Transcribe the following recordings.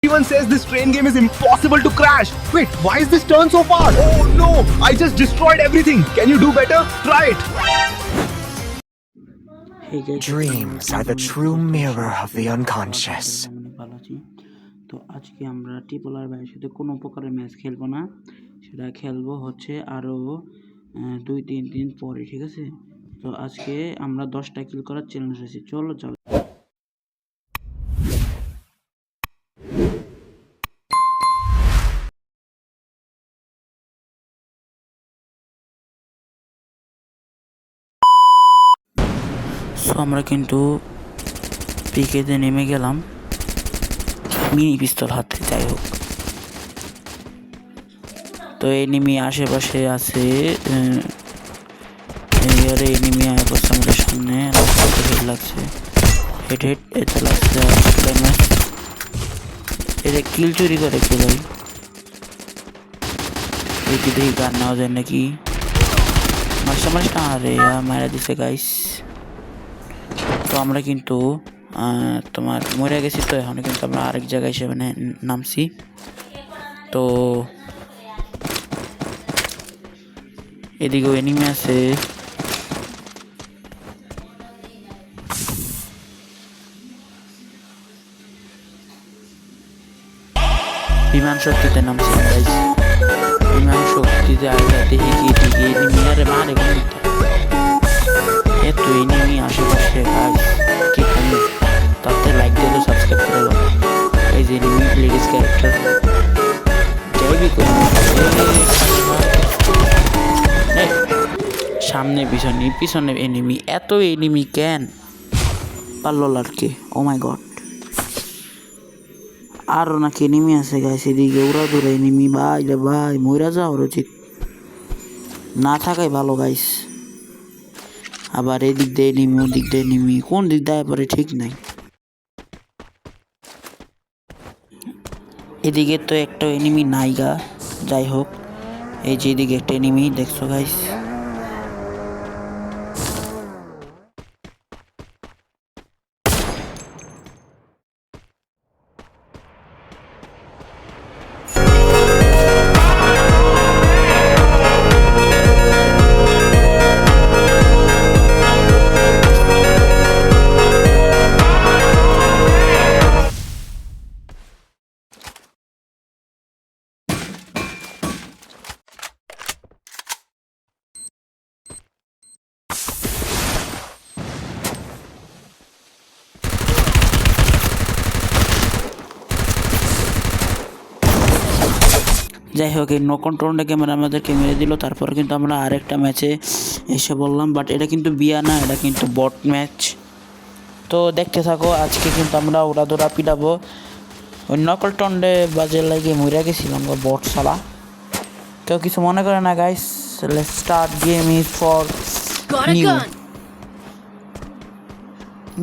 Everyone says this train game is impossible to crash. Wait, why is this turn so far? Oh no, I just destroyed everything. Can you do better? Try it. Dreams are the true mirror of the unconscious. ভালো আছি। তো আজকে আমরা Tripler ভাইয়ের সাথে কোনো প্রকারের match খেলবো না, সেটা খেলবো হচ্ছে আরও 2-3 দিন পরে, ঠিক আছে? তো আজকে আমরা 10টা কিল করার চ্যালেঞ্জ আছে, চলো যাও। সো আমরা কিন্তু পিকেতে নেমে গেলাম মিনি পিস্তল হাতে, যাই হোক। তো এনিমি আশেপাশে আছে, এনিমি অবস্থা আমাদের সামনে হেড লাগছে, হেড এতে লাগছে। এটা কিল চুরি করে কে ভাই? দেখি দেখি গান নেওয়া যায় নাকি। মাস না, আরে মারা দিছে গাইস। তো আমরা কিন্তু তোমার মরে গেছি, তো এখন কিন্তু আমরা আরেক জায়গায় এসে মানে নামছি। তো এদিকেও এনিমি আছে, বিমান শক্তিতে নামছি গাইস। বিমান শক্তিতে আগে দেখি কি দেখি এনিমি আরে মারে কোনটা এত এনিমি আশেপাশে গাইস। কি খালি তাতে লাইক দিয়ে তো সাবস্ক্রাইব করে দাও। এই যে এনিমি লেডিস ক্যারেক্টার যাইবি কোন সামনে পিছনে এনিমি, এত এনিমি কেন পারলো লাটকে? ও মাই গড, আরও নাকি এনিমি আছে গাইস এদিকে, ওরা ধরে এনিমি। ভাই রে ভাই, মইরা যাওয়ার উচিত না থাকাই ভালো গাইস। আবার এদিক দিয়ে এনিমি, ওদিক দিয়ে এনিমি, কোন দিক দিয়ে পরে ঠিক নাই। এদিকে তো একটা এনিমি নাই গা, যাই হোক। এই যে এদিকে একটা এনিমি দেখছো গাইস। যাই হোক, এই নো কন্ট্রোলটা ক্যামেরা আমাদেরকে মেরে দিল। তারপর কিন্তু আমরা আরেকটা ম্যাচে এসে বললাম, বাট এটা কিন্তু বিয়া না, এটা কিন্তু বট ম্যাচ। তো দেখতে থাকো, আজকে কিন্তু আমরা ওরা দৌড়া পিটাবো। ওই নকল টন্ডে বাজে লাগে মইরা গেছিলাম বট সালা। কেউ কিছু মনে করে না guys, let's start game is for new.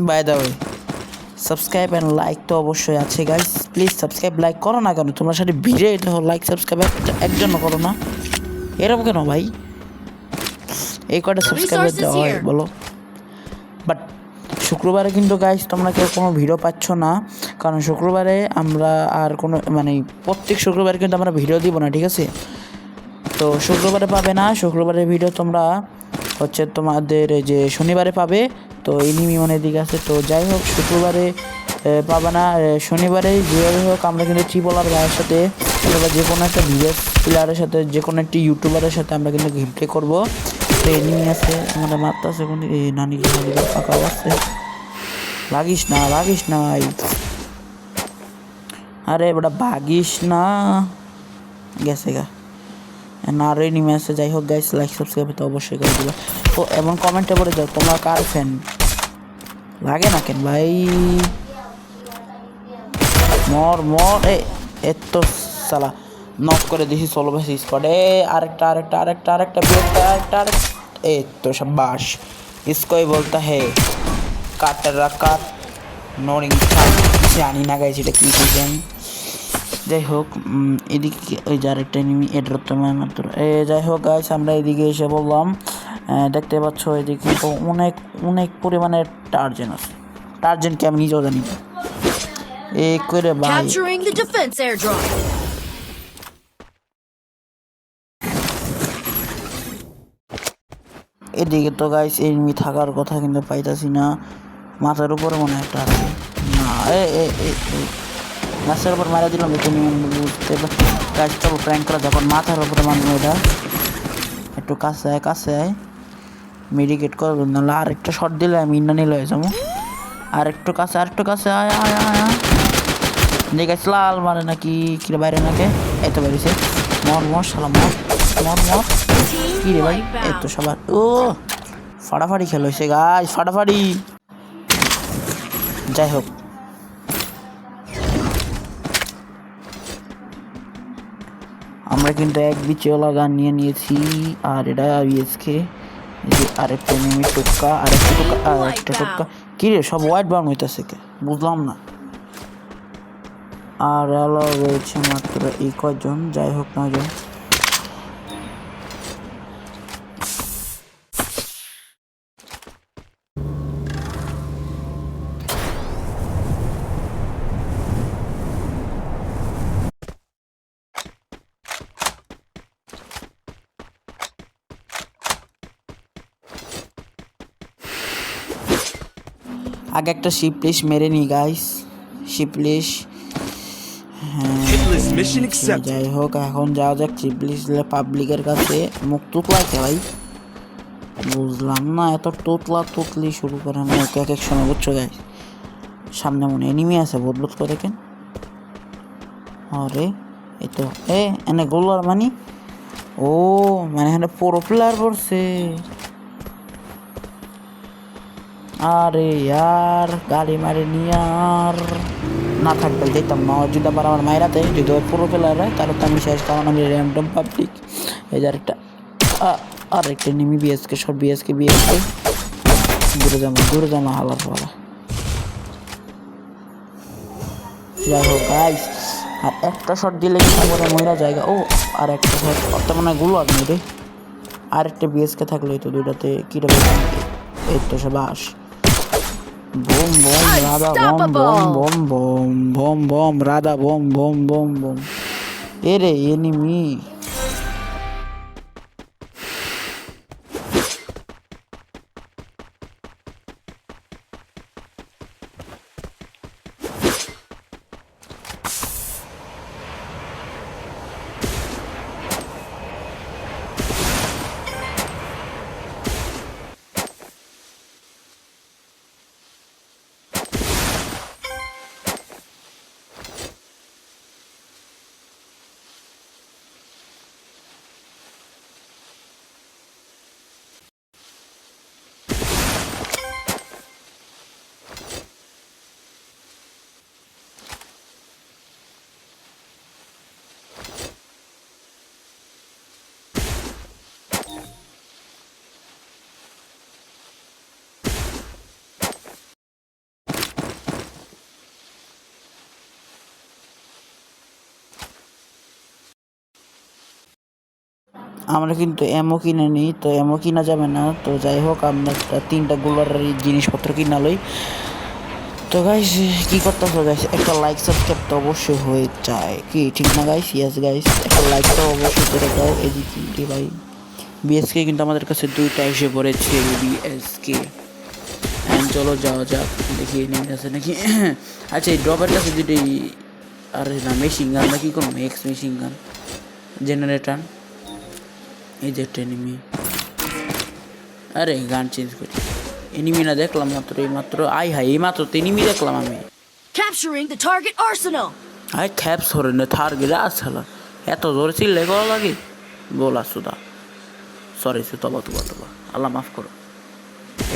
By the way, subscribe and like তো অবশ্যই আছে গাইস, প্লিজ সাবস্ক্রাইব লাইক করো না কেন? তোমরা সাথে ভিড়ে এটা লাইক সাবস্ক্রাইব একজনও করো না, এরকম কেন ভাই? এই কয়টা সাবস্ক্রাইবার দেওয়া হয় বলো? বাট শুক্রবারে কিন্তু গাইস তোমরা কেউ কোনো ভিডিও পাচ্ছ না, কারণ শুক্রবারে আমরা আর কোনো মানে প্রত্যেক শুক্রবারে কিন্তু আমরা ভিডিও দিব না, ঠিক আছে? তো শুক্রবারে পাবে না, শুক্রবারের ভিডিও তোমরা হচ্ছে তোমাদের যে শনিবারে পাবে। তো এনিমি মনে দিকে আছে, তো যাই হোক শুক্রবারে পাবে না, শনিবারে যেভাবে হোক আমরা কিন্তু ট্রিপলার ভাইয়ের সাথে অথবা যে কোনো একটা ভিডিও প্লেয়ারের সাথে, যে কোনো একটি ইউটিউবারের সাথে আমরা কিন্তু গেম প্লে করবো। তো এনিমি আছে আমাদের মারতে আছে, কোন নানি ফাঁকা আছে, লাগিস না ভাই, আরে বেটা ভাগিস না, গেছে গা না আরও এনিমি আছে। যাই হোক গাইস, লাইক সাবস্ক্রাইব তো অবশ্যই করে দিবা। ও এবং কমেন্টে বলে দাও তোমরা কার ফ্যান। লাগে না কেন ভাই? মর এত সালা নক করে দিছি সোলো ভাই স্কোয়াডে। আরেকটা এই তো শাবাশ, ইসকোই বলতা হে কাটার কাট নোরিং জানি না গাইস এটা কি জানি। যাই হোক এদিকে ওই যে আরেকটা এনিমি, এটার তো মাত্র যাই হোক গাইস, আমরা এদিকে এসে বললাম, দেখতে পাচ্ছ এদিকে তো অনেক পরিমাণে টার্জেন আছে। টার্জেনকে আমি নিজেও জানি, এ করে ভাই Capturing the defense airdrop. এদিকে তো গাইস এনিমি থাকার কথা কিন্তু পাইতাছি না। মাথার উপরে মনে হয় একটা আছে। না গাছের উপর মারা দিলাম একটু বুঝতে গাছ চলো প্র্যাঙ্ক করা যখন মাথার উপরে মারবো এটা একটু কাছে আয় কাছে আয় মেডিকেট করবো নাহলে আর একটা শট দিলে আমি ইন্না নিলে হয়ে যাবো। আর একটু কাছে আয় আয় আয় আয় দেখে লাল মারে নাকি কিরে বাইরে নাকি এই তো বেরিয়েছে মর শালা মর কি রে ভাই এই তো সবার ও ফাটাফাটি খেল হয়েছে গাছ ফাটাফাটি। যাই হোক আমরা কিন্তু এক বিচেওয়ালা গান নিয়ে নিয়েছি আর এটা ইএসকে আরেকটা নেমে টোক্কা আরেকটা টোক্কা কি রে সব হোয়াইট বার্ন হইতেছে কে বুঝলাম না। আর আলো রয়েছে মাত্র এই কয়জন যাই হোক 9 জন। আগে একটা শিপলিশ মেরে নি গাইস শিপলিশ যাই হোক এখন যাওয়া যাক শিপলিশ পাবলিকের কাছে মুখ তুতলাইতে ভাই বুঝলাম না এত তুতলি শুরু করে মুখ এক এক সময় বুঝছো গাইস সামনে মনে এনিমি আছে বুধ করে কেন আরে এই তো এনে গোলার মানি ও মানে এখানে পুরো প্লেয়ার পড়ছে। আরে यार গাড়ি মারে নিয়ে আর না থাকবে যেতাম না যদি আবার আমার মায়েরাতে যদি পুরো প্লেয়ার হয় তাহলে তো আমি শেষ কারণ আমি র্যান্ডম পাবলিক এই যে আরেকটা নিমি বিএসকে সব বিএসকে দূরে যাবো হালার পালা যাই হোক গাইস আর একটা শট দিলে কিন্তু ময়রা জায়গা ও আর একটা শট তার মানে গুলো আর নেই রে আরেকটা বিএসকে থাকলে তো দুইটাতে কিরে এই তো সবাস boom boom rada boom rada boom ere enemy আমরা কিন্তু এমও কিনে নিই তো এমও কিনা যাবে না তো যাই হোক আমরা 3টা গোলার জিনিসপত্র কিনা লই তো গাইস কি করতেছো গাইস একটা লাইক সাবস্ক্রাইব তো অবশ্যই হয়ে যায় কি ঠিক না গাইস ইয়েস গাইস একটা লাইক তো অবশ্যই করে দাও এই যে ভাই বিএসকে কিন্তু আমাদের কাছে 2টা এসে পড়েছে বিএসকে চলো যাওয়া যাক দেখি নেমে আছে নাকি আচ্ছা এই ড্রপের কাছে দুটো আরে না মেশিন গান না কি করবো এক্স মেশিন গান জেনারেটর এই যে এনিমি আরে গান চেঞ্জ করি এনিমি না দেখলাম মাত্র আই হাই এই মাত্র তো এনিমি দেখলাম আমি Capturing the target arsenal. আই ক্যাপস হরে না থার গেলে আসলা এত জোরে চিল্লাই করা লাগে বলা সুদা সরি সে তবা আল্লাহ মাফ করো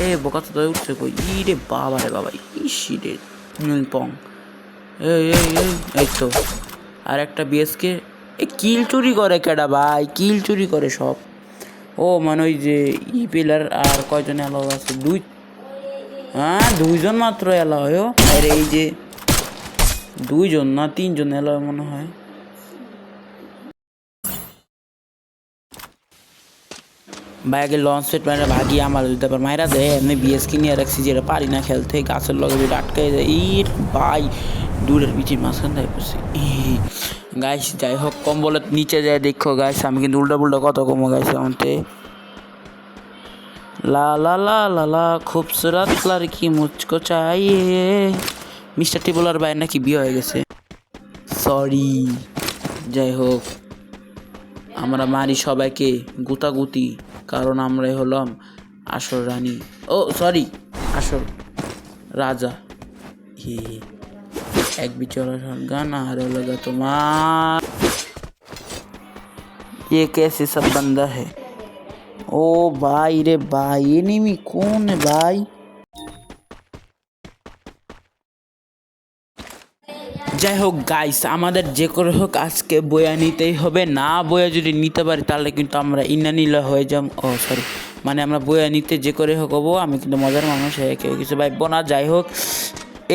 এ বোকা তো উঠছে কই ই রে বাবা ইসি রে পং এই তো আর একটা বিএসকে কিল চুরি করে কেডা ভাই কিল চুরি করে সব ও মানে ওই যে ই পিলার আর কয়জন এলাও আছে 2জন মাত্র এলাও আর এই যে 2জন না 3জন এলাও মনে হয় ভাই আগে লঞ্চ সেট মানে ভাগি আমার দিতে পার মায়েরা দেয় এমনি বিএসকে নিয়ে রাখছি যেটা পারি না খেলতে গাছের লগে আটকে যায় ইট ভাই দূরের বিচি মাঝখান থেকে পড়ছি গাইস। যাই হোক কম্বলের নিচে যায় দেখো গাইস, আমি কিন্তু উল্টা পুল্টা কত কমো গাইস আমাকে। লা লা লা লা লা খুবসুরত লড়কি মুঝকো চাইয়ে। মিস্টার টিবলার ভাই নাকি বিয়ে হয়ে গেছে, সরি। যাই হোক আমরা মারি সবাইকে গুতাগুতি, কারণ আমরাই হলাম আসল রানী, ও সরি আসল রাজা। এক বিচরা গানা আর लगा তোমার ये कैसे सब बंदा है। ও ভাই রে ভাই, এনিমি কোন ভাই। যাই হোক গাইস, আমাদের যে করে হোক আজকে বয়া নিতেই হবে, না বয়া যদি নিতে পারি তাহলে কিন্তু আমরা ইন্নানিলা হয়ে যাব। ও সরি, মানে আমরা বয়া নিতে যে করে হোক হবো। আমি কিন্তু মজার মানুষ, কেউ কিছু ভাববো না। যাই হোক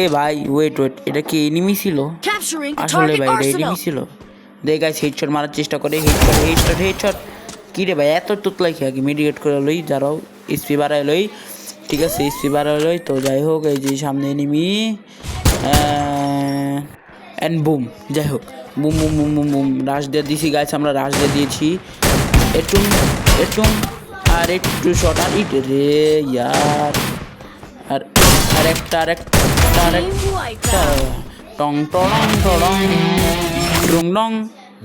এ ভাই ওয়েট, এটা কি এনিমি ছিল? Capturing the আসলে target ভাই এটা এনিমি arsenal. ছিল। দেখ গাইস হেডশট মারার চেষ্টা করে, হেডশট। কী রে ভাই এত তুতলাই খেয়ে আগে মেডিকেট করে লই, যারাও স্পি বাড়াই লই, ঠিক আছে স্পি বাড়াই লই। তো যাই হোক এই যে সামনে এনিমি অ্যান্ড বুম। যাই হোক boom boom boom boom boom rush দিয়ে দিয়েছি গাইস, আমরা রাশ দিয়ে দিয়েছি। একটু আর একটু শর্ট আর ইট রে ইয়ার, আর একটা টং টং টং Dong Dong.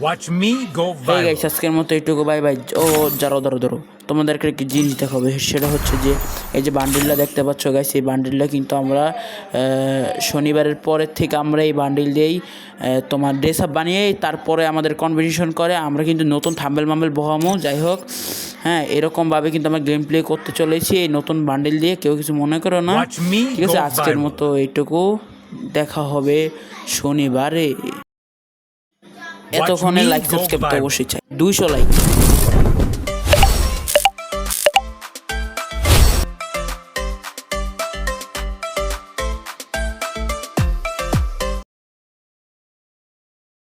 Watch me go এই গাইস আজকের মতো এইটুকু, বাই বাই। ও ধরো তোমাদেরকে একটি জিনিস দেখাবে, সেটা হচ্ছে যে এই যে বান্ডিলটা দেখতে পাচ্ছ গাইস, এই বান্ডিলটা কিন্তু আমরা শনিবারের পরের থেকে আমরা এই বান্ডিল দিয়েই তোমার ড্রেস আপ বানিয়ে তারপরে আমাদের কম্পিটিশন করে আমরা কিন্তু নতুন থাম্বেল মাম্বেল বহামো। যাই হোক হ্যাঁ, এরকমভাবে কিন্তু আমরা গেম প্লে করতে চলেছি এই নতুন বান্ডিল দিয়ে, কেউ কিছু মনে করো না, ঠিক আছে। আজকের মতো এইটুকু, দেখা হবে শনিবারে। এতক্ষণে লাইক সাবস্ক্রাইব তো অবশ্যই চাই, 200 লাইক।